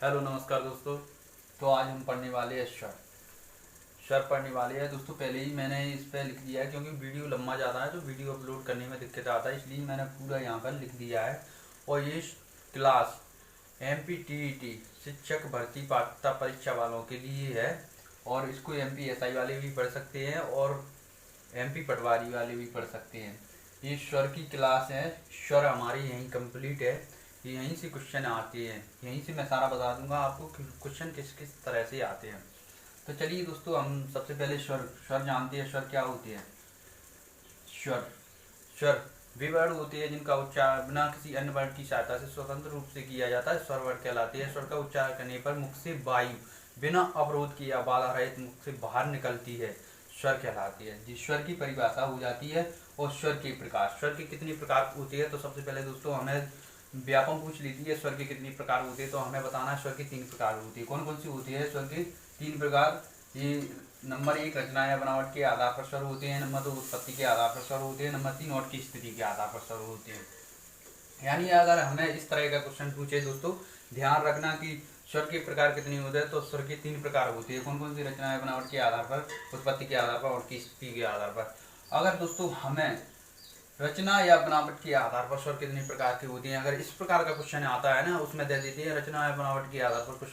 Hello नमस्कार दोस्तों। तो आज हम पढ़ने वाले हैं शर पढ़ने वाले हैं दोस्तों। पहले ही मैंने इस पर लिख दिया है क्योंकि वीडियो लंबा ज़्यादा है तो वीडियो अपलोड करने में दिक्कत आता है, इसलिए मैंने पूरा यहाँ पर लिख दिया है। और ये क्लास MPTET शिक्षक भर्ती पात्रता परीक्षा वालों के लिए है, और इसको MPSI वाले भी पढ़ सकते हैं और MP पटवारी वाले भी पढ़ सकते हैं। ये स्वर की क्लास है। स्वर हमारी यहीं कंप्लीट है, यहीं से क्वेश्चन आते हैं, यहीं से मैं सारा बता दूंगा आपको कि क्वेश्चन किस किस तरह से आते हैं। तो चलिए दोस्तों, हम सबसे पहले स्वर जानते हैं। स्वर क्या होते हैं? स्वर स्वर वे वर्ड होते हैं जिनका उच्चारण बिना किसी अन्य वर्ड की सहायता से स्वतंत्र रूप से किया जाता है, स्वर वर्ड कहलाते हैं। स्वर का उच्चारण करने पर मुख से वायु बिना अवरोध किए या बाधा रहित मुख से बाहर निकलती है, स्वर कहलाती है। जिस स्वर की परिभाषा हो जाती है। और स्वर के प्रकार, स्वर के कितने प्रकार होते हैं? तो सबसे पहले दोस्तों हमें व्यापक पूछ लेती है स्वर के कितने प्रकार होते हैं, तो हमें बताना है स्वर के 3 प्रकार होते हैं। कौन कौन सी होती है स्वर के 3 प्रकार? ये नंबर 1 रचना या बनावट के आधार पर स्वर होते हैं, नंबर 2 उत्पत्ति के आधार पर स्वर होते हैं, नंबर 3 और की स्थिति के आधार पर स्वर होते हैं। यानी अगर हमें इस तरह का क्वेश्चन पूछे दोस्तों, ध्यान रखना कि स्वर के प्रकार कितने होते हैं। तो स्वर के 3 प्रकार होते हैं। कौन कौन सी? रचना या बनावट के आधार पर, उत्पत्ति के आधार पर और की स्थिति के आधार पर। अगर दोस्तों हमें रचना या बनावट के आधार पर स्वर कितने प्रकार के होते हैं, अगर इस प्रकार का क्वेश्चन आता है ना, उसमें दे देते हैं रचना या बनावट के आधार पर कुछ,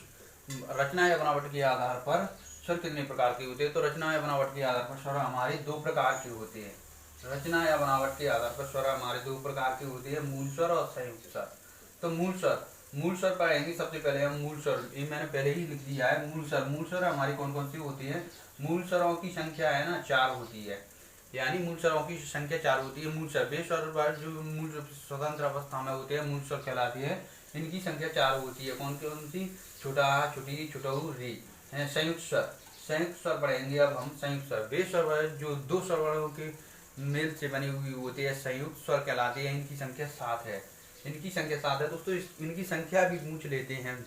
रचना या बनावट के आधार पर स्वर कितने प्रकार के होते हैं। तो रचना या बनावट के आधार पर स्वर हमारे 2 प्रकार के होते हैं। रचना या बनावट के आधार पर स्वर हमारे 2 प्रकार के होते हैं, मूल स्वर और संयुक्त स्वर। तो मूल स्वर पढ़ेंगे सबसे पहले हम। मूल स्वर ये मैंने पहले ही लिख दिया है। मूल स्वर हमारी कौन कौन सी होती है? मूल स्वरों की संख्या है ना 4 होती है, यानी मूल स्वरों की संख्या 4 होती है। मूल स्वर वे स्वर जो मूल स्वतंत्र अवस्था में होते हैं मूल स्वर कहलाते हैं, इनकी संख्या 4 होती है। कौन कौन सी? छोटा, छोटी, छोटऊ, रे। संयुक्त स्वर पढ़ेंगे अब हम। संयुक्त स्वर वे स्वर जो 2 स्वरों के मेल से बनी हुई होती है, संयुक्त स्वर कहलाते हैं। इनकी संख्या 7 है। इनकी संख्या 7 है दोस्तों। इनकी संख्या भी पूछ लेते हैं,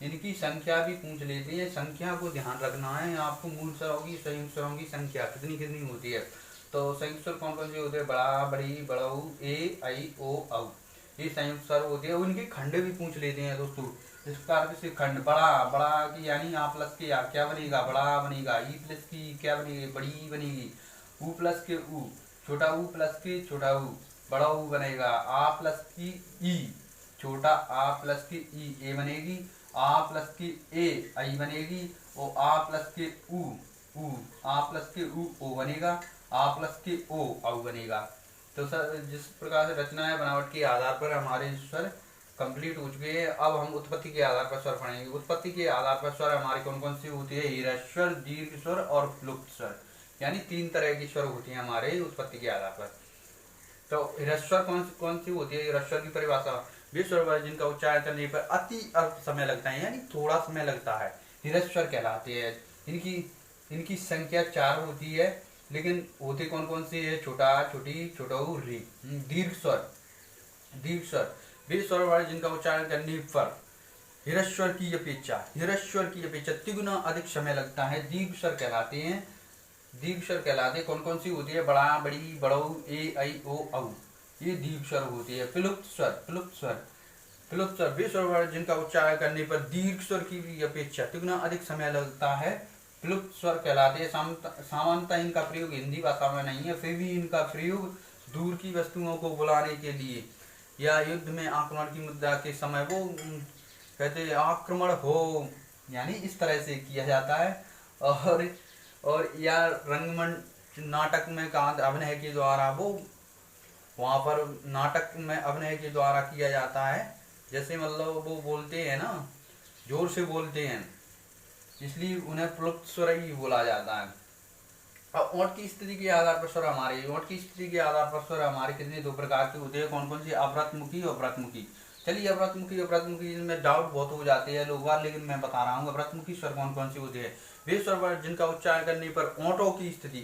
इनकी संख्या भी पूछ लेते हैं। संख्या को ध्यान रखना है आपको। मूल स्वरों की, संयुक्त स्वरों की संख्या कितनी कितनी होती है। तो संयुक्त स्वर कौन कौन से होते हैं? बड़ा, बड़ी, बड़ऊ, ए, आई, ओ, औ। ये संयुक्त स्वर होते हैं। उनके खंड भी पूछ लेते हैं दोस्तों। इस प्रकार से खंड, बड़ा बड़ा की यानी आ प्लस के आ क्या बनेगा? बड़ा बनेगा। ई प्लस की क्या बनेगी? बड़ी बनेगी। ऊ प्लस के ऊ, छोटा ऊ प्लस के छोटा ऊ, बड़ा ऊ बनेगा। आ प्लस की ई, छोटा आ प्लस की ई, ए बनेगी। आ प्लस की ए, आई बनेगी। और आ प्लस के ऊ, आ प्लस के ऊ, ओ बनेगा। आ प्लस के ओ, औ बनेगा। तो सर जिस प्रकार से रचना है बनावट के आधार पर हमारे स्वर कंप्लीट हो चुके हैं। अब हम उत्पत्ति के आधार पर स्वर पढ़ेंगे। उत्पत्ति के आधार पर स्वर हमारी कौन कौन सी होती है? ह्रस्वर, दीर्घ स्वर और प्लुप्त स्वर, यानी 3 तरह की स्वर होती है हमारे उत्पत्ति के आधार पर। तो ह्रस्वर कौन सी होती है? ह्रस्वर की परिभाषा वे स्वर जिनका उच्चारण करने पर अति अल्प समय लगता है, यानी थोड़ा समय लगता है, ह्रस्वर कहलाते हैं। इनकी इनकी संख्या 4 होती है, लेकिन होते कौन कौन से है? छोटा, छोटी, छोटऊ, री। दीर्घ स्वर वे स्वर जिनका उच्चारण करने पर ह्रस्वर की अपेक्षा तिगुना अधिक समय लगता है, दीर्घ स्वर कहलाते हैं। दीर्घ स्वर कहलाते कौन कौन सी होती है? बड़ा, बड़ी, बड़ऊ, ए, आई, ओ, औ। ये दीर्घ स्वर होती है। प्लुप्त स्वर वे स्वर जिनका उच्चारण करने पर दीर्घ स्वर की अपेक्षा तिगुना अधिक समय लगता है, प्लुप्त स्वर कहलाते हैं। सामान्यतः इनका प्रयोग हिंदी भाषा में नहीं है, फिर भी इनका प्रयोग दूर की वस्तुओं को बुलाने के लिए या युद्ध में आक्रमण की मुद्रा के समय वो कहते आक्रमण हो, यानी इस तरह से किया जाता है। और या रंगमंच नाटक में का अभिनय के द्वारा वो वहाँ पर नाटक में अभिनय के द्वारा किया जाता है। जैसे मतलब वो बोलते हैं ना, जोर से बोलते हैं, इसलिए उन्हें प्लुप्त स्वर ही बोला जाता है। अब ओंठ की स्थिति के आधार पर स्वर हमारे कितने 2 प्रकार के होते हैं। कौन कौन सी? अव्रतमुखी और व्रतमुखी। चलिए अव्रतमुखी और व्रतमुखी में डाउट बहुत हो जाते हैं लोग बार, लेकिन मैं बता रहा हूँ अव्रतमुखी स्वर कौन कौन सी होती है। वे स्वर जिनका उच्चारण करने पर ओंठों की स्थिति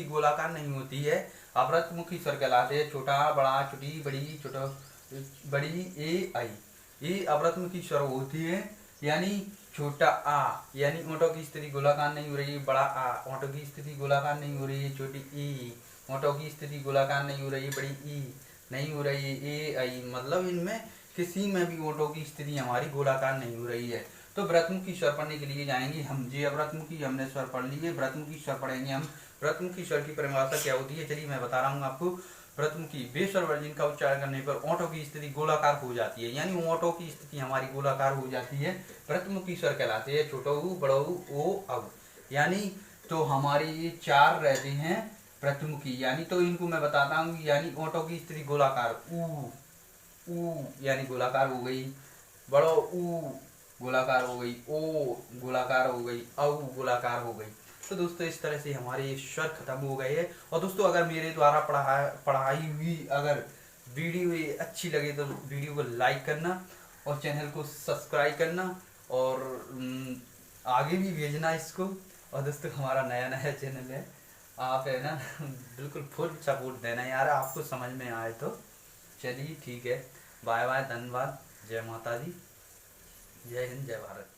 गोलाकार नहीं होती है, अव्रतमुखी स्वर कहलाते हैं। छोटा, बड़ा, छोटी, बड़ी, छोटा, बड़ी, ए, आई, ये अव्रतमुखी स्वर होती है। यानी छोटा आ, यानी ओंठों की स्थिति गोलाकार नहीं हो रही है। बड़ा आ, ओंठों की स्थिति गोलाकार नहीं हो रही है। छोटी ई, ओंठों की स्थिति गोलाकार नहीं हो रही है। बड़ी ई नहीं हो रही है। ए, आई, मतलब इनमें किसी में भी ओंठों की स्थिति हमारी गोलाकार नहीं हो रही है। तो व्रतमुखी स्वर पढ़ने के लिए जाएंगे हम जी। व्रतमुखी हमने स्वर पढ़ लिए, व्रतमुखी स्वर पढ़ेंगे हम। व्रतमुखी स्वर की परिभाषा क्या होती है, चलिए मैं बता रहा हूँ आपको। व्रतमुखी वे स्वर जिनका उच्चारण करने पर ओंठों की स्थिति गोलाकार हो जाती है, यानी ओंठों की स्थिति हमारी गोलाकार हो जाती है, व्रतमुखी स्वर कहलाते हैं। छोटा ऊ, बड़ा ऊ, ओ, औ, यानी तो हमारे ये 4 रहते हैं व्रतमुखी, यानी तो इनको मैं बताता हूँ। यानी ओंठों की स्थिति गोलाकार, ऊ यानी गोलाकार हो गई, बड़ो ऊ गोलाकार हो गई, ओ गोलाकार हो गई, औ गोलाकार हो गई। तो दोस्तों इस तरह से हमारे स्वर खत्म हो गए हैं। और दोस्तों अगर मेरे द्वारा पढ़ाई हुई अगर वीडियो ये अच्छी लगे तो वीडियो को लाइक करना और चैनल को सब्सक्राइब करना और आगे भी भेजना इसको। और दोस्तों हमारा नया नया चैनल है, आप है ना बिल्कुल फुल सपोर्ट देना यार, आपको समझ में आए तो। चलिए ठीक है, बाय बाय, धन्यवाद, जय माता दी, जय हिंद, जय भारत।